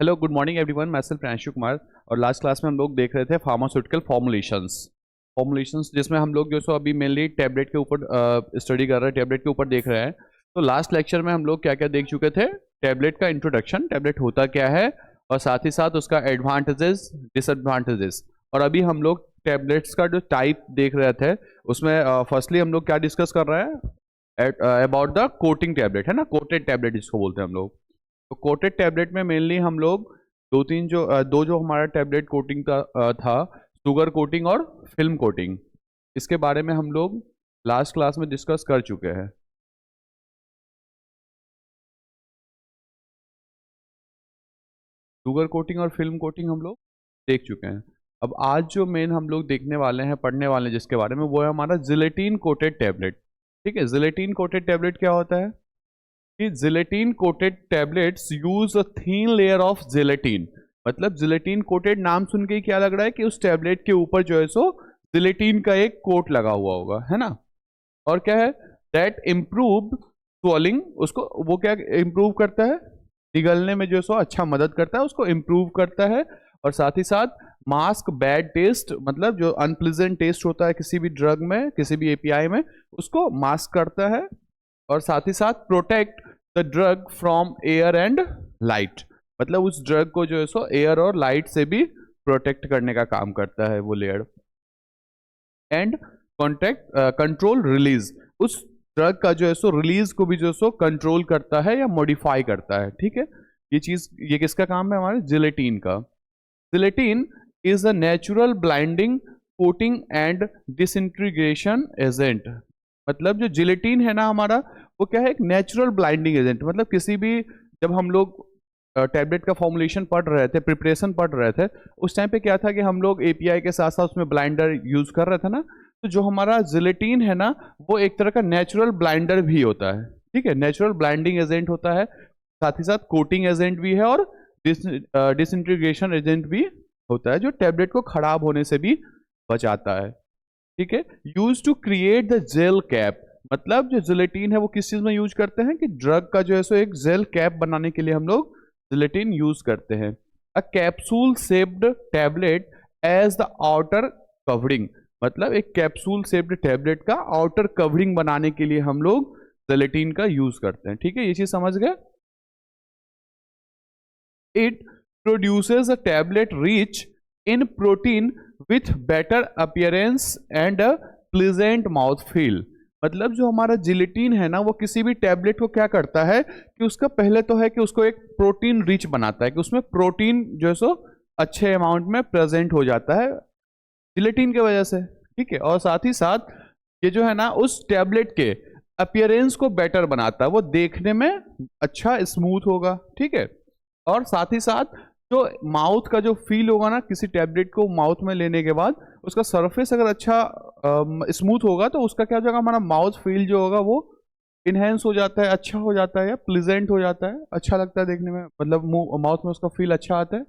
Hello good morning everyone, मैं self Pranshu Kumar. और last class में हम लोग देख रहे थे फार्मास्यूटिकल फॉर्मुलेशंस जिसमें हम लोग जो सो अभी मेनली टैबलेट के ऊपर स्टडी कर रहे हैं, टैबलेट के ऊपर देख रहे हैं। तो लास्ट लेक्चर में हम लोग क्या क्या देख चुके थे? टैबलेट का इंट्रोडक्शन, टैबलेट होता क्या है, और साथ ही साथ उसका एडवांटेजेस डिसएडवांटेजेस। और अभी हम लोग टैबलेट्स का जो टाइप देख रहे थे उसमें फर्स्टली हम लोग क्या डिस्कस कर रहे हैं अबाउट द कोटिंग टैबलेट, है ना, कोटेड टैबलेट जिसको बोलते हैं हम लोग। तो कोटेड टैबलेट में मेनली हम लोग दो जो हमारा टैबलेट कोटिंग का था, शुगर कोटिंग और फिल्म कोटिंग। इसके बारे में हम लोग लास्ट क्लास में डिस्कस कर चुके हैं। शुगर कोटिंग और फिल्म कोटिंग हम लोग देख चुके हैं। अब आज जो मेन हम लोग देखने वाले हैं, पढ़ने वाले हैं जिसके बारे में, वो है हमारा जिलेटिन कोटेड टैबलेट। ठीक है, जिलेटिन कोटेड टैबलेट क्या होता है कि gelatin coated tablets use a thin layer of gelatin. मतलब जिलेटिन कोटेड नाम सुन के ही क्या लग रहा है कि उस टैबलेट के ऊपर जो है सो जिलेटिन का एक कोट लगा हुआ होगा, है ना। और क्या है, दैट इम्प्रूव स्वॉलिंग, उसको वो क्या इम्प्रूव करता है, निगलने में जो है सो अच्छा मदद करता है, उसको इम्प्रूव करता है। और साथ ही साथ मास्क बैड टेस्ट, मतलब जो अनप्लीजेंट टेस्ट होता है किसी भी ड्रग में, किसी भी एपीआई में, उसको मास्क करता है। और साथ ही साथ protect the drug from air and light, मतलब उस ड्रग को जो है सो एयर और लाइट से भी प्रोटेक्ट करने का काम करता है वो layer. And contact control release, उस ड्रग का जो है सो रिलीज को भी जो है सो कंट्रोल करता है या मॉडिफाई करता है। ठीक है, ये किसका काम है? हमारे जिलेटिन का। Gelatin is a natural blinding coating and disintegration agent. मतलब जो जिलेटिन है ना हमारा, वो क्या है, एक नेचुरल ब्लाइंडिंग एजेंट। मतलब किसी भी, जब हम लोग टैबलेट का फॉर्मुलेशन पढ़ रहे थे, प्रिपरेशन पढ़ रहे थे, उस टाइम पे क्या था कि हम लोग एपीआई के साथ साथ उसमें ब्लाइंडर यूज कर रहे थे ना। तो जो हमारा जिलेटिन है ना, वो एक तरह का नेचुरल ब्लाइंडर भी होता है। ठीक है, नेचुरल ब्लाइंडिंग एजेंट होता है, साथ ही साथ कोटिंग एजेंट भी है, और डिसइंटीग्रेशन एजेंट भी होता है, जो टैबलेट को खराब होने से भी बचाता है। ठीक है, use to create the gel cap. मतलब जो जिलेटिन है वो किस चीज में यूज करते हैं कि ड्रग का जो है सो एक जेल कैप बनाने के लिए हम लोग जिलेटिन यूज करते हैं। A capsule shaped tablet as the outer covering, मतलब एक कैप्सूल शेप्ड टैबलेट का आउटर कवरिंग बनाने के लिए हम लोग जिलेटिन का यूज करते हैं। ठीक है, ये चीज समझ गए। It produces a tablet rich in protein with better appearance and a pleasant mouth feel. मतलब जो हमारा जिलेटिन है ना, वो किसी भी टैबलेट को क्या करता है कि उसका पहले तो है कि उसको एक प्रोटीन रिच बनाता है, कि उसमें प्रोटीन जो है सो अच्छे अमाउंट में प्रेजेंट हो जाता है जिलेटिन की वजह से। ठीक है, और साथ ही साथ ये जो है ना उस टैबलेट के अपीयरेंस को बेटर बनाता है, वो देखने में अच्छा स्मूथ होगा। ठीक है, और साथ ही साथ जो माउथ का जो फील होगा ना किसी टैबलेट को माउथ में लेने के बाद, उसका सरफेस अगर अच्छा स्मूथ होगा तो उसका क्या हो जाएगा, हमारा माउथ फील जो होगा वो इनहेंस हो जाता है, अच्छा हो जाता है, या प्लीजेंट हो जाता है, अच्छा लगता है देखने में, मतलब मुंह माउथ में उसका फील अच्छा आता है।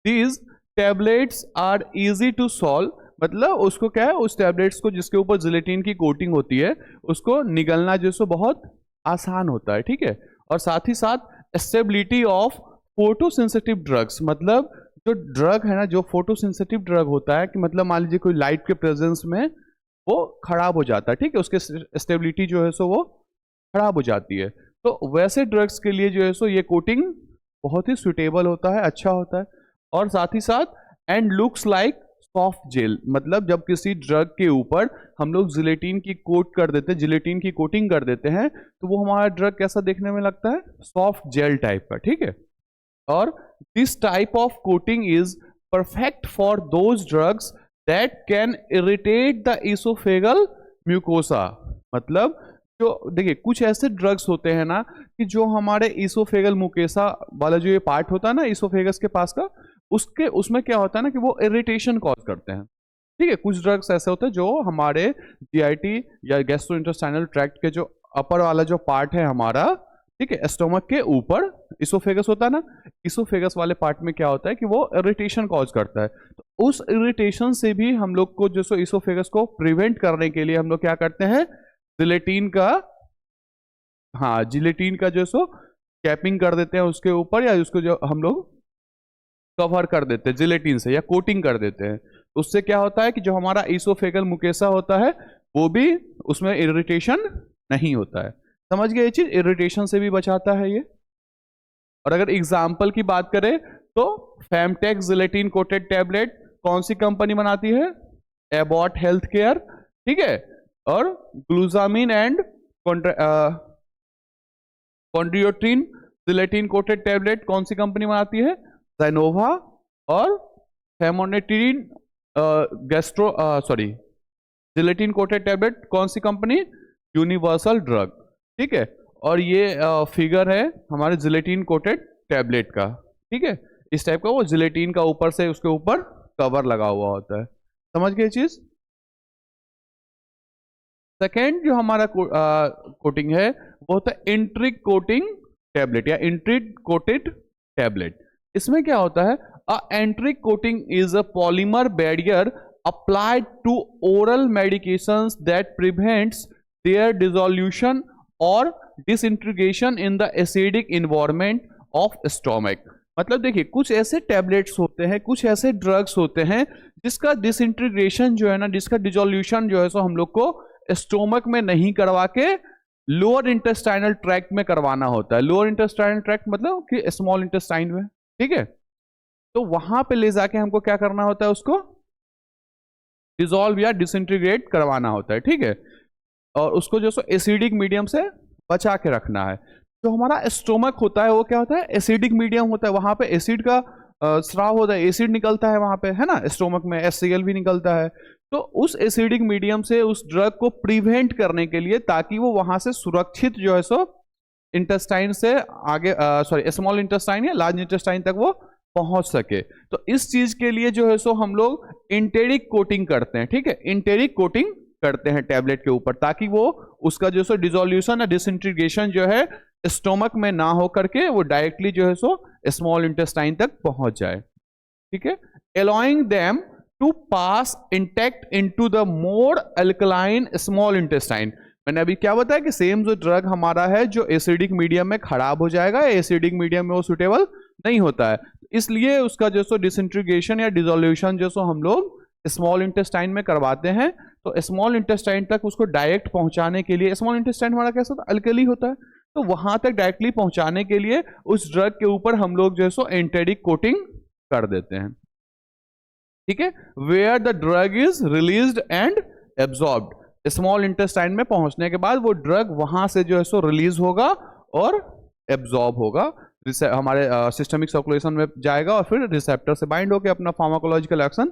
These tablets are easy to solve, मतलब उसको क्या है, उस टैबलेट्स को जिसके ऊपर जिलेटिन की कोटिंग होती है उसको निगलना जो सो बहुत आसान होता है। ठीक है, और साथ ही साथ स्टेबिलिटी ऑफ फोटोसेंसिटिव ड्रग्स, मतलब जो ड्रग है ना, जो फोटोसेंसिटिव ड्रग होता है, कि मतलब मान लीजिए कोई लाइट के प्रेजेंस में वो खराब हो जाता है। ठीक है, उसके स्टेबिलिटी जो है सो वो खराब हो जाती है। तो वैसे ड्रग्स के लिए जो है सो ये कोटिंग बहुत ही सुटेबल होता है, अच्छा होता है। और साथ ही साथ and looks like soft gel, मतलब जब किसी ड्रग के ऊपर हम लोग जिलेटिन की कोट कर देते हैं, जिलेटिन की कोटिंग कर देते हैं, तो वो हमारा ड्रग कैसा देखने में लगता है, सॉफ्ट जेल टाइप का। ठीक है, और this type of coating is perfect for those drugs that can irritate the oesophageal mucosa. मतलब जो देखिए कुछ ऐसे ड्रग्स होते हैं ना कि जो हमारे इसोफेगल मुकेसा वाला जो ये पार्ट होता है ना इसोफेगस के पास का, उसके उसमें क्या होता है ना कि वो इरिटेशन कॉज करते हैं। ठीक है, कुछ ड्रग्स ऐसे होते हैं जो हमारे जीआईटी या गैस्ट्रोइंटेस्टाइनल ट्रैक्ट के जो अपर वाला जो पार्ट है हमारा, ठीक है, स्टोमक के ऊपर इसोफेगस होता है ना, इसोफेगस वाले पार्ट में क्या होता है कि वो इरिटेशन कॉज करता है। तो उस इरिटेशन से भी हम लोग को जो सो इसोफेगस को प्रिवेंट करने के लिए हम लोग क्या करते हैं, जिलेटिन का, हाँ जिलेटिन का जो सो कैपिंग कर देते हैं उसके ऊपर, या उसको जो हम लोग कवर कर देते हैं जिलेटिन से या कोटिंग कर देते हैं। उससे क्या होता है कि जो हमारा इसोफेगल मुकेसा होता है वो भी उसमें इरिटेशन नहीं होता है। समझ गए ये चीज, इरिटेशन से भी बचाता है ये। और अगर एग्जाम्पल की बात करें तो फेमटेक्स जिलेटिन कोटेड टैबलेट कौन सी कंपनी बनाती है? एबॉट हेल्थ केयर, ठीक है। और ग्लूजामिन एंड कॉन्ड्रियोटिन जिलेटिन कोटेड टैबलेट कौन सी कंपनी बनाती है? ज़ाइनोवा। और फेमोनेटिन जिलेटिन कोटेड टैबलेट कौन सी कंपनी? यूनिवर्सल ड्रग, ठीक है। और ये फिगर है हमारे जिलेटिन कोटेड टैबलेट का, ठीक है। इस टाइप का वो जिलेटिन का ऊपर से उसके ऊपर कवर लगा हुआ होता है। समझ गए चीज? सेकेंड जो हमारा कोटिंग है वो होता है इंट्रिक कोटिंग टैबलेट या इंट्रिक कोटेड टैबलेट। इसमें क्या होता है? A enteric coating is a polymer barrier applied to oral medications that prevents their dissolution or disintegration in the acidic environment of stomach। मतलब देखिए कुछ ऐसे टैबलेट्स होते हैं, कुछ ऐसे ड्रग्स होते हैं जिसका डिसइंटीग्रेशन जो है ना, जिसका डिसोल्यूशन जो है सो हम लोग को स्टोमक में नहीं करवा के लोअर इंटेस्टाइनल ट्रैक्ट में करवाना होता है। लोअर इंटेस्टाइनल ट्रैक्ट मतलब कि स्मॉल इंटेस्टाइन में, ठीक है। तो वहां पे ले जाके हमको क्या करना होता है? उसको डिसॉल्व या डिसइंटीग्रेट करवाना होता है, ठीक है। और उसको जो सो एसिडिक मीडियम से बचा के रखना है। जो हमारा स्टोमक होता है वो क्या होता है? एसिडिक मीडियम होता है। वहां पे एसिड का स्राव होता है, एसिड निकलता है वहां पे, है ना। स्टोमक में HCl भी निकलता है। तो उस एसिडिक मीडियम से उस ड्रग को प्रिवेंट करने के लिए, ताकि वो वहां से सुरक्षित जो है सो इंटेस्टाइन से आगे स्मॉल इंटेस्टाइन या लार्ज इंटेस्टाइन तक वो पहुंच सके, तो इस चीज के लिए जो है सो हम लोग इंटेरिक कोटिंग करते हैं, ठीक है। इंटेरिक कोटिंग करते हैं टैबलेट के ऊपर, ताकि वो उसका जो सो डिसोल्यूशन या डिसइंटीग्रेशन जो है स्टोमक में ना हो करके वो डायरेक्टली जो है सो स्मॉल इंटेस्टाइन तक पहुंच जाए, ठीक है। Allowing them to pass intact into the more alkaline small intestine. मैंने अभी क्या बताया कि सेम जो ड्रग हमारा है जो एसिडिक मीडियम में खराब हो जाएगा, एसिडिक मीडियम में वो सुटेबल नहीं होता है, इसलिए उसका जो सो डिसइंटीग्रेशन या डिसोल्यूशन जो सो हम लोग स्मॉल इंटेस्टाइन में करवाते हैं। तो स्मॉल इंटेस्टाइन तक उसको डायरेक्ट पहुंचाने के लिए, स्मॉल इंटेस्टाइन हमारा कैसा होता है? अल्कली होता है। तो वहां तक डायरेक्टली पहुंचाने के लिए उस ड्रग के ऊपर हम लोग जो है सो एंटेरिक कोटिंग कर देते हैं, ठीक है। Where the drug is released and absorbed. Small intestine में पहुंचने के बाद वो ड्रग वहां से जो है सो रिलीज होगा और एब्जॉर्ब होगा, हमारे सिस्टमिक सर्कुलेशन में जाएगा और फिर रिसेप्टर से बाइंड होकर अपना फार्माकोलॉजिकल एक्शन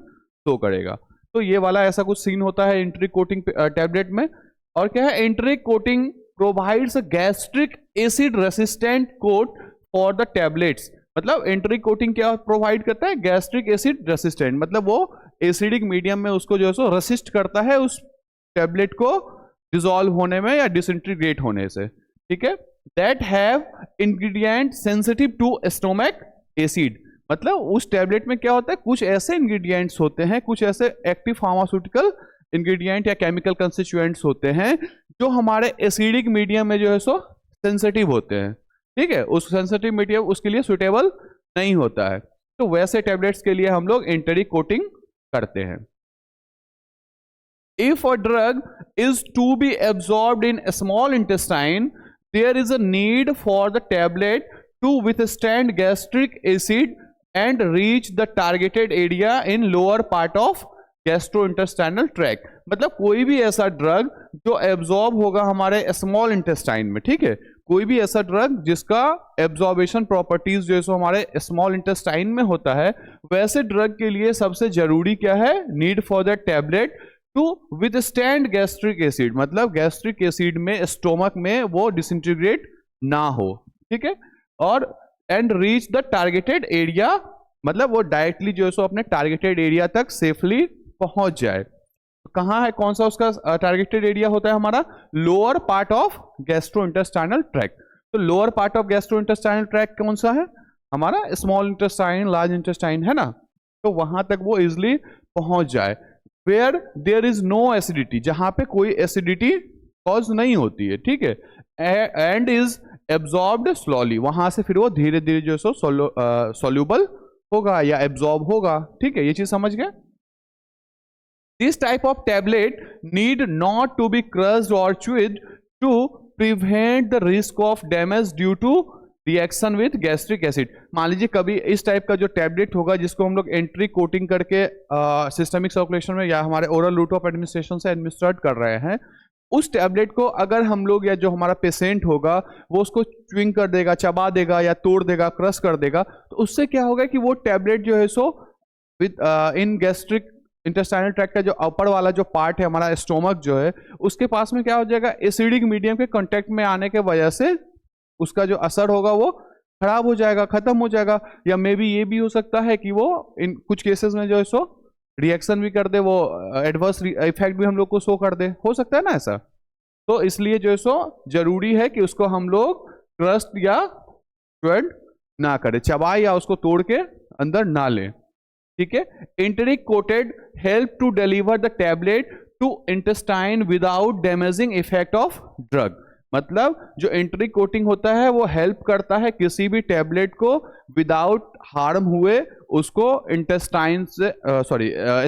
शो करेगा। तो ये वाला ऐसा कुछ सीन होता है एंट्रिक कोटिंग टैबलेट में। और क्या है? Enteric coating provides a gastric acid resistant coat for the tablets. मतलब एंट्रिक कोटिंग क्या प्रोवाइड करता है? गैस्ट्रिक एसिड रेसिस्टेंट, मतलब वो एसिडिक मीडियम में उसको जो है सो रेसिस्ट करता है उस टैबलेट को डिसॉल्व होने में या डिसइंटीग्रेट होने से, ठीक है। That have ingredient sensitive to stomach acid. मतलब उस टैबलेट में क्या होता है? कुछ ऐसे इंग्रेडिएंट्स होते हैं, कुछ ऐसे एक्टिव फार्मास्यूटिकल इंग्रेडिएंट या केमिकल कंस्टिट्यूएंट्स होते हैं जो हमारे एसिडिक मीडियम में जो है सो सेंसिटिव होते हैं, ठीक है। उस सेंसिटिव मीडियम उसके लिए सुटेबल नहीं होता है, तो वैसे टैबलेट्स के लिए हम लोग एंटेरिक कोटिंग करते हैं। If a drug is to be absorbed in a small intestine, there is a need for the tablet to withstand gastric acid and reach the targeted area in lower part of gastrointestinal tract। मतलब कोई भी ऐसा drug जो absorb होगा हमारे small intestine में, ठीक है। कोई भी ऐसा ड्रग जिसका एब्जॉर्बेशन प्रॉपर्टीज जो है सो हमारे स्मॉल इंटेस्टाइन में होता है, वैसे ड्रग के लिए सबसे जरूरी क्या है? Need for that tablet to withstand gastric acid. मतलब गैस्ट्रिक एसिड में स्टोमक में वो डिसइंटीग्रेट ना हो, ठीक है। और and reach the targeted area, मतलब वो डायरेक्टली जो है सो अपने टारगेटेड एरिया तक सेफली पहुंच जाए। तो कहाँ है? कौन सा उसका टारगेटेड एरिया होता है? हमारा lower part of gastrointestinal tract. तो lower part of gastrointestinal tract कौन सा है? हमारा स्मॉल इंटेस्टाइन, लार्ज इंटेस्टाइन, है ना। तो वहां तक वो इजिली पहुंच जाए। Where there is no acidity, जहां पे कोई एसिडिटी कॉज नहीं होती है, ठीक है। एंड इज एब्जॉर्ब्ड स्लोली, वहां से फिर वो धीरे धीरे जो सो सोल्यूबल होगा या एब्जॉर्ब होगा। ठीक है, ये चीज समझ गए। This type of tablet need not to be crushed और chewed to prevent the risk of damage due to reaction with gastric acid. मान लीजिए कभी इस टाइप का जो टैबलेट होगा जिसको हम लोग एंट्री कोटिंग करके सिस्टमिक सर्कुलेशन में या हमारे ओरल रूट ऑफ एडमिनिस्ट्रेशन से एडमिनिस्ट्रेट कर रहे हैं, उस टैबलेट को अगर हम लोग या जो हमारा पेशेंट होगा वो उसको च्विंग कर देगा, चबा देगा या तोड़ देगा, क्रश कर देगा, तो उससे क्या होगा कि वो टैबलेट जो है so with in gastric intestinal tract का जो अपर वाला जो पार्ट है हमारा स्टोमक जो है, उसके पास में क्या हो जाएगा, एसिडिक मीडियम के कांटेक्ट में आने के वजह से उसका जो असर होगा वो खराब हो जाएगा, खत्म हो जाएगा। या मे बी ये भी हो सकता है कि वो इन कुछ केसेस में जो है सो रिएक्शन भी कर दे, वो एडवर्स इफेक्ट भी हम लोग को शो कर दे, हो सकता है ना ऐसा। तो इसलिए जो है सो जरूरी है कि उसको हम लोग क्रस्ट या च्यूड ना करें, चबाए या उसको तोड़ के अंदर ना लें। ठीक है, enteric coated help to deliver the tablet to intestine without damaging effect of drug. मतलब जो एंटेरिक कोटिंग होता है वो हेल्प करता है किसी भी टैबलेट को विदाउट हार्म हुए उसको इंटेस्टाइन से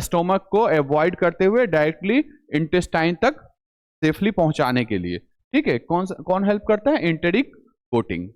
स्टोमक को अवॉइड करते हुए डायरेक्टली इंटेस्टाइन तक सेफली पहुंचाने के लिए। ठीक है, कौन हेल्प करता है, enteric coating.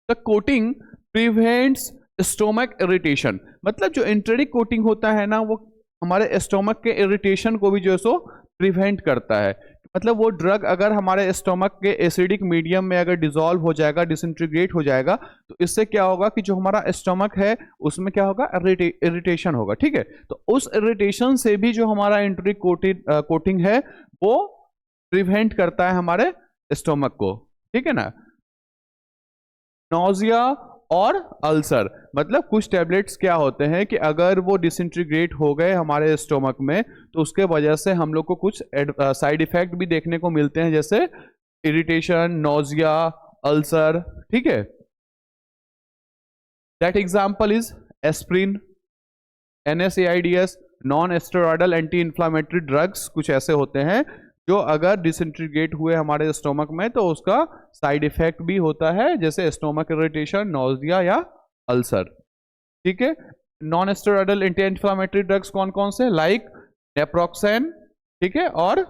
The coating prevents stomach irritation. मतलब जो एंटेरिक कोटिंग होता है ना वो हमारे स्टोमक के इरिटेशन को भी जो है सो प्रिवेंट करता है। मतलब वो ड्रग अगर हमारे स्टोमक के एसिडिक मीडियम में अगर डिसॉल्व हो जाएगा, डिसइंटीग्रेट हो जाएगा, तो इससे क्या होगा कि जो हमारा स्टोमक है उसमें क्या होगा, इरिटेशन होगा। ठीक है, तो उस इरिटेशन से भी जो हमारा एंटेरिक कोटिंग है वो प्रिवेंट करता है हमारे स्टोमक को। ठीक है ना। नोजिया और अल्सर, मतलब कुछ टैबलेट्स क्या होते हैं कि अगर वो डिसइंटीग्रेट हो गए हमारे स्टोमक में तो उसके वजह से हम लोग को कुछ साइड इफेक्ट भी देखने को मिलते हैं, जैसे इरिटेशन, नोजिया, अल्सर। ठीक है, that example is aspirin, NSAIDs, non steroidal anti inflammatory drugs, कुछ ऐसे होते हैं जो अगर डिसइंटीग्रेट हुए हमारे स्टोमक में तो उसका साइड इफेक्ट भी होता है, जैसे स्टोमक इरिटेशन, नोजिया या अल्सर। ठीक है, non steroidal anti inflammatory drugs कौन कौन से, लाइक नेप्रोक्सेन, ठीक है, और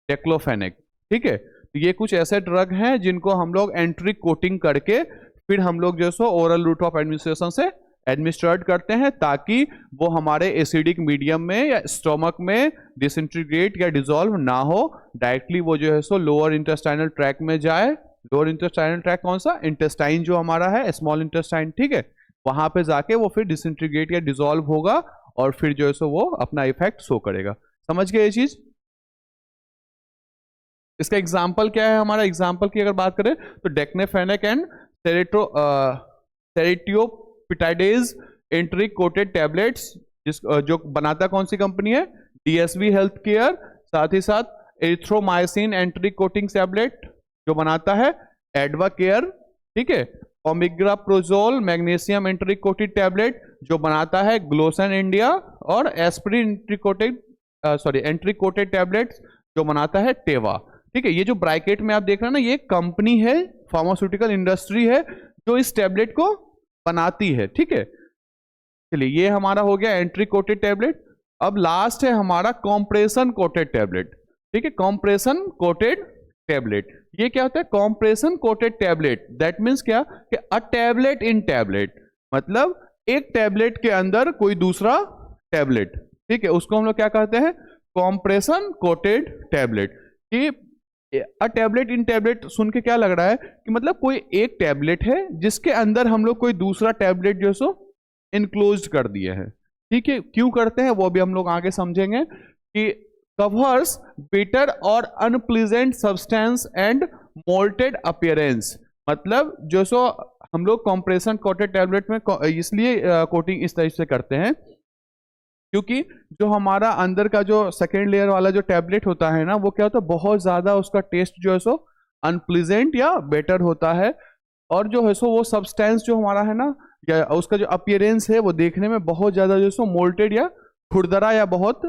डेक्लोफेनेक। ठीक है, तो ये कुछ ऐसे ड्रग हैं जिनको हम लोग एंटेरिक कोटिंग करके फिर हम लोग जो सो ओरल रूट ऑफ एडमिनिस्ट्रेशन से एडमिनिस्ट्रेट करते हैं ताकि वो हमारे एसिडिक मीडियम में या स्टोमक में डिसइंटीग्रेट या डिसॉल्व ना हो, डायरेक्टली वो जो है सो लोअर इंटेस्टाइनल ट्रैक में जाए। लोअर इंटेस्टाइनल ट्रैक कौन सा, इंटेस्टाइन जो हमारा है, स्मॉल इंटेस्टाइन। ठीक है, वहां पे जाके वो फिर डिसइंटीग्रेट या डिसॉल्व होगा और फिर जो है सो वो अपना इफेक्ट शो करेगा। समझ गए ये चीज। इसका एग्जाम्पल क्या है, हमारा एग्जाम्पल की अगर बात करें तो डेक्नेफेनेक एंड सेरेटियोपिटाइडेज एंटेरिक कोटेड टैबलेट्स, जो बनाता कौन सी कंपनी है, DSV हेल्थ केयर। साथ ही साथ एरिथ्रोमाइसिन एंटेरिक कोटिंग टैबलेट जो बनाता है एडवा केयर। ठीक है, ओमेग्राप्रोजोल मैग्नीशियम एंटेरिक कोटेड टैबलेट जो बनाता है ग्लोसन इंडिया, और एस्प्रिन एंटेरिक कोटेड टैबलेट्स जो बनाता है टेवा। ठीक है, ये जो ब्रैकेट में आप देख रहे हैं ना, ये कंपनी है, फार्मास्यूटिकल इंडस्ट्री है जो इस टैबलेट को बनाती है। ठीक है, चलिए ये हमारा हो गया एंटेरिक कोटेड टैबलेट। अब लास्ट है हमारा कॉम्प्रेशन कोटेड टैबलेट। ठीक है, कॉम्प्रेशन कोटेड टैबलेट, ये क्या होता है, compression coated tablet, that means क्या कि अ टैबलेट इन टैबलेट, मतलब एक टैबलेट के अंदर कोई दूसरा टैबलेट। ठीक है, उसको हम लोग क्या कहते हैं, कॉम्प्रेशन कोटेड टैबलेट। कि अ टैबलेट इन टैबलेट सुन के क्या लग रहा है कि मतलब कोई एक टैबलेट है जिसके अंदर हम लोग कोई दूसरा टैबलेट जो सो इनक्लोज कर दिए है। ठीक है, क्यों करते हैं वो भी हम लोग आगे समझेंगे। कि कवर्स बिटर और unpleasant substance and molted appearance, मतलब जो सो हम लोग कॉम्प्रेशन कोटेड टैबलेट में इसलिए कोटिंग इस तरह से करते हैं क्योंकि जो हमारा अंदर का जो सेकेंड लेयर वाला जो टैबलेट होता है ना, वो क्या होता है, बहुत ज़्यादा उसका टेस्ट जो है सो अनप्लीजेंट या बेटर होता है, और जो है सो वो सब्सटेंस जो हमारा है ना, या उसका जो अपीयरेंस है वो देखने में बहुत ज़्यादा जो सो मोल्टेड या खुरदरा या बहुत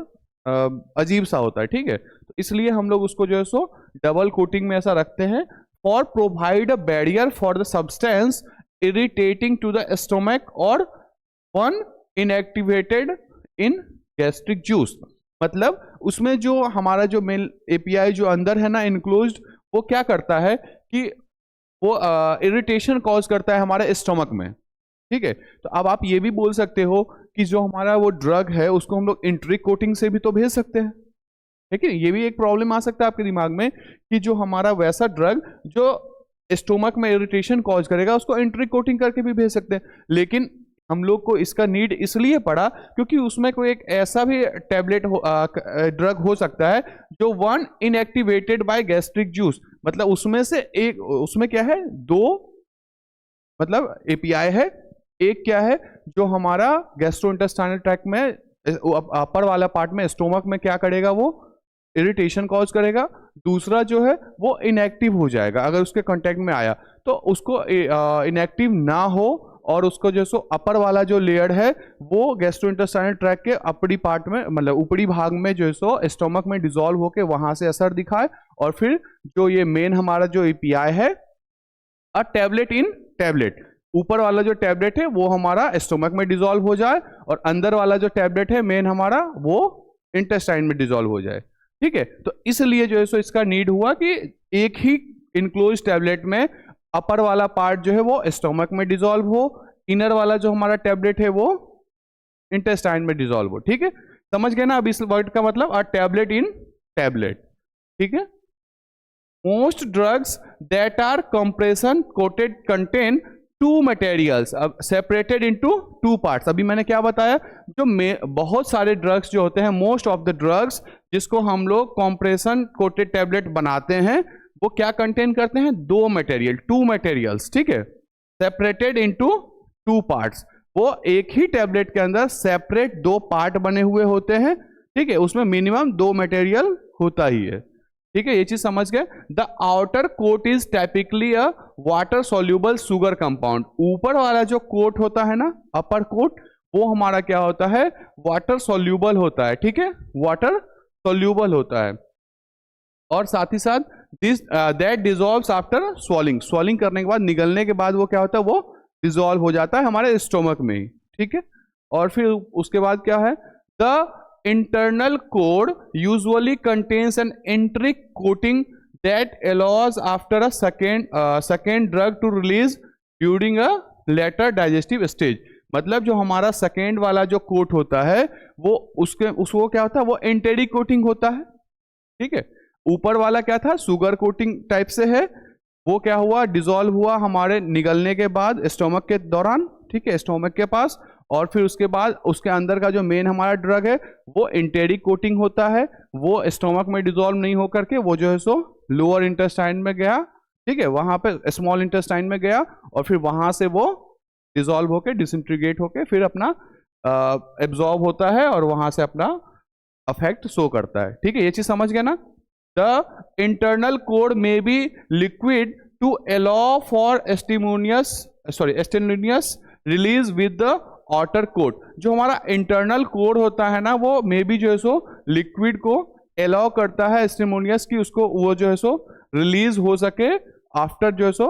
अजीब सा होता है। ठीक है, तो इसलिए हम लोग उसको जो है सो डबल कोटिंग में ऐसा रखते हैं, for provide a barrier for the substance irritating to the stomach और one inactivated in gastric juice. मतलब उसमें जो हमारा जो मेन एपीआई जो अंदर है ना इनक्लोज्ड, वो क्या करता है कि वो इरिटेशन कॉज करता है हमारे स्टोमक में, ठीक है। तो अब आप ये भी बोल सकते हो कि जो हमारा वो ड्रग है उसको हम लोग इंट्रिक कोटिंग से भी तो भेज सकते हैं, ठीक है। ये भी एक प्रॉब्लम आ सकता है आपके दिमाग में कि जो हमारा वैसा ड्रग जो स्टोमक में इरिटेशन कॉज करेगा उसको इंट्रिक कोटिंग करके भी भेज सकते हैं, लेकिन हम लोग को इसका नीड इसलिए पड़ा क्योंकि उसमें कोई एक ऐसा भी टैबलेट ड्रग हो सकता है जो one inactivated by gastric juice, मतलब उसमें से एक, उसमें क्या है, दो मतलब एपीआई है, एक क्या है जो हमारा गैस्ट्रोइंटेस्टाइनल ट्रैक्ट में अपर वाला पार्ट में स्टोमक में क्या करेगा, वो इरिटेशन कॉज करेगा, दूसरा जो है वो इनएक्टिव हो जाएगा अगर उसके कांटेक्ट में आया, तो उसको इनएक्टिव ना हो और उसको जो सो अपर वाला जो लेयर है वो गैस्ट्रोइंटेस्टाइनल ट्रैक्ट के ऊपरी पार्ट में, मतलब ऊपरी भाग में जो है सो स्टोमक में डिसॉल्व होके वहां से असर दिखाए, और फिर जो ये मेन हमारा जो एपीआई है अ टैबलेट इन टैबलेट, ऊपर वाला जो टैबलेट है वो हमारा स्टोमक में डिसॉल्व हो जाए और अंदर वाला जो टैबलेट है मेन हमारा वो इंटेस्टाइन में डिसॉल्व हो जाए, ठीक है। तो इसलिए जो है सो इसका नीड हुआ कि एक ही इनक्लोज टैबलेट में अपर वाला पार्ट जो है वो स्टोमक में डिसॉल्व हो, इनर वाला जो हमारा टैबलेट है वो इंटेस्टाइन में डिसॉल्व हो, ठीक है। समझ गए ना अब इस वर्ड का मतलब, अ टैबलेट इन टैबलेट, ठीक है। Most drugs that are compression coated contain two materials separated into two parts. अभी मैंने क्या बताया, जो बहुत सारे ड्रग्स जो होते हैं, मोस्ट ऑफ द ड्रग्स जिसको हम लोग कंप्रेशन कोटेड टैबलेट बनाते हैं वो क्या कंटेन करते हैं, दो मटेरियल, टू मटेरियल्स, ठीक है, सेपरेटेड इनटू टू पार्ट्स। वो एक ही टैबलेट के अंदर सेपरेट दो पार्ट बने हुए होते हैं, ठीक है, उसमें मिनिमम दो मटेरियल होता ही है, ठीक है, ये चीज समझ गए। The outer coat is typically a water soluble sugar compound. ऊपर वाला जो कोट होता है ना, अपर कोट, वो हमारा क्या होता है, वाटर सोल्यूबल होता है, ठीक है, वाटर सोल्यूबल होता है, और साथ ही साथ this that dissolves after swallowing, swallowing करने के बाद, निगलने के बाद वो क्या होता है, वो डिजॉल्व हो जाता है हमारे स्टोमक में ही, ठीक है। और फिर उसके बाद क्या है, the internal core usually contains an enteric coating that allows after a second drug to release during a later digestive stage। मतलब जो हमारा सेकेंड वाला जो कोट होता है वो उसको क्या होता है, वो एंटेरिक कोटिंग होता है, ठीक है। ऊपर वाला क्या था, शुगर कोटिंग टाइप से है, वो क्या हुआ, डिसॉल्व हुआ हमारे निगलने के बाद स्टोमक के दौरान, ठीक है, स्टोमक के पास, और फिर उसके बाद उसके अंदर का जो मेन हमारा ड्रग है वो एंटेरिक कोटिंग होता है, वो स्टोमक में डिसॉल्व नहीं होकर के वो जो है सो लोअर इंटेस्टाइन में गया, ठीक है, वहां पे स्मॉल इंटेस्टाइन में गया और फिर वहां से वो डिसॉल्व होके डिसइंटीग्रेट होके फिर अपना एब्जॉर्ब होता है और वहां से अपना अफेक्ट शो करता है, ठीक है, ये चीज समझ गए ना। द इंटरनल कोड में be liquid to allow for एस्टिमुनियस release with the outer coat. जो हमारा इंटरनल कोड होता है ना वो मे बी जो है सो लिक्विड को अलाउ करता है एस्टिमुनियस की, उसको वो जो है सो रिलीज हो सके आफ्टर जो है सो,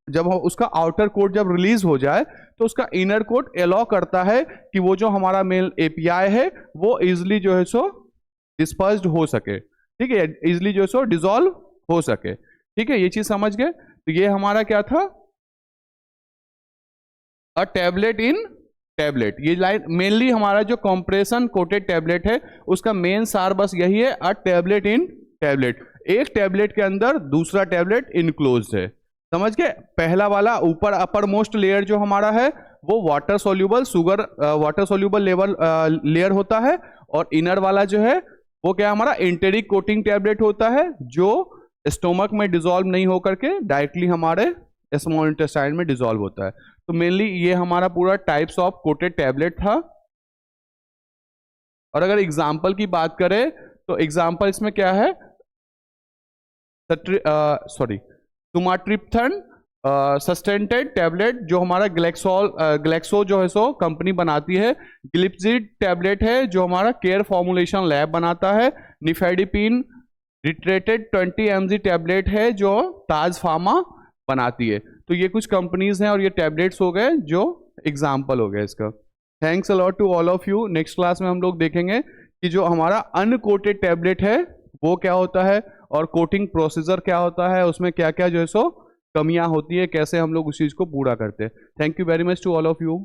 जब उसका आउटर कोट जब रिलीज हो जाए तो उसका इनर कोट अलाउ करता है कि वो जो हमारा मेन एपीआई है वो इजिली जो है सो डिस्पर्स्ड हो सके, ठीक है, इजिली जो है सो डिसॉल्व हो सके, ठीक है, ये चीज समझ गए। तो ये हमारा क्या था, अ टैबलेट इन टैबलेट। ये लाइन मेनली हमारा जो कंप्रेशन कोटेड टैबलेट है उसका मेन सार बस यही है, अ टैबलेट इन टैबलेट। एक टैबलेट के अंदर दूसरा टैबलेट इनक्लोज्ड है, समझ गए। पहला वाला ऊपर अपर मोस्ट लेयर जो हमारा है वो water soluble sugar water soluble layer होता है, और इनर वाला जो है वो क्या हमारा एंटेरिक कोटिंग टैबलेट होता है जो स्टोमक में डिसॉल्व नहीं होकर के डायरेक्टली हमारे स्मॉल इंटेस्टाइन में डिसॉल्व होता है। तो मेनली ये हमारा पूरा टाइप्स ऑफ कोटेड टैबलेट था। और अगर एग्जाम्पल की बात करें तो एग्जाम्पल इसमें क्या है, सुमाट्रिप्थन सस्टेंटेड टैबलेट जो हमारा ग्लेक्सो जो है सो कंपनी बनाती है, ग्लिप्जिड टैबलेट है जो हमारा केयर फॉर्मुलेशन लैब बनाता है, निफेडिपिन रिट्रेटेड 20 mg टैबलेट है जो ताज फार्मा बनाती है। तो ये कुछ कंपनीज हैं और ये टैबलेट्स हो गए जो एग्जाम्पल हो गया इसका। Thanks a lot to all of you. Next class में हम लोग देखेंगे कि जो हमारा अनकोटेड टैबलेट है वो क्या होता है और कोटिंग प्रोसीजर क्या होता है, उसमें क्या क्या जो है सो कमियां होती है, कैसे हम लोग उस चीज़ को पूरा करते हैं। Thank you very much to all of you.